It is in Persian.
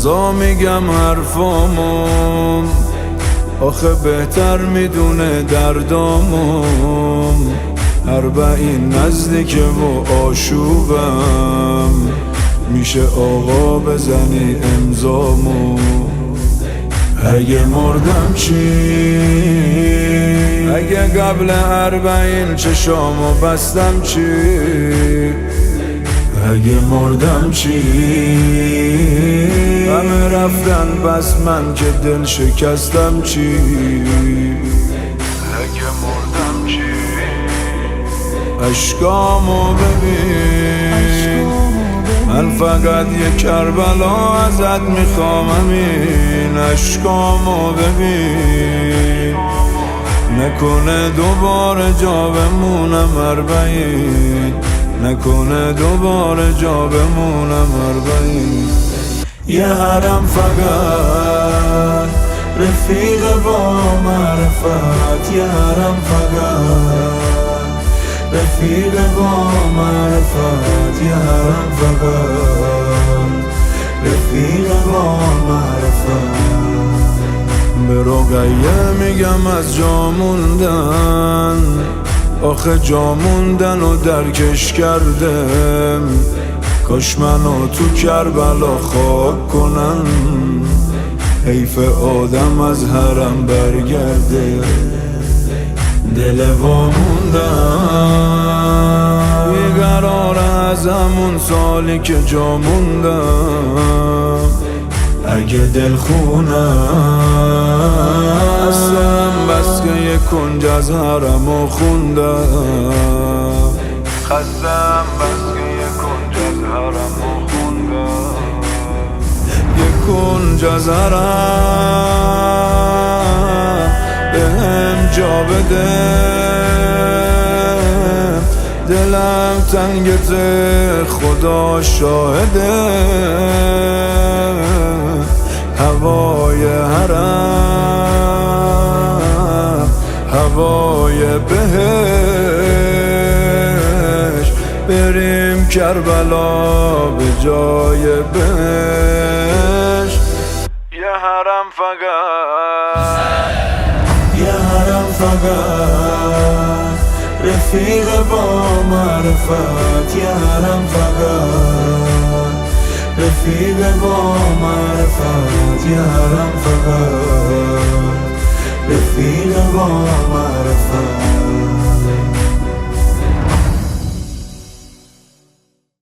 لحظا میگم حرفامو، آخه بهتر میدونه دردامو. 40 نزدیکه و آشوبم، میشه آقا بزنی امضامو. اگه مردم چی؟ اگه قبل 40 چشامو بستم چی؟ اگه مردم چی؟ همه رفتن بس من که دل شکستم چی؟ اگه مردم چی؟ اشکامو ببین، من فقط یک کربلا ازت میخوام. همین اشکامو ببین، نکنه دوباره جا بمونم 40، نکنه دوباره جا بمونم 40. یه حرم فقط رفیق با معرفت، یه حرم فقط رفیق با معرفت، یه حرم فقط رفیق با معرفت. به رقیه میگم از جا موندن، آخه جا موندن و درکش کردم. کاش منو تو کربلا خاک کنن، حیف آدم از حرم برگرده. دل واموندم بیقرار از همون سالی که جا موندم. اگه دل خونم هستم بس که یک کنج از حرمو خوندم. خستم بس که یک کنج از حرمو خوندم. یک کنج از حرم بهم جا بده، دلم تنگته خدا شاهده. هوای حرم هوای بهش، بریم کربلا به جای بهش. یه حرم فقط، یه حرم فقط رفیق با معرفت، یه حرم فقط رفیق با معرفت، یه حرم فقط رفیق با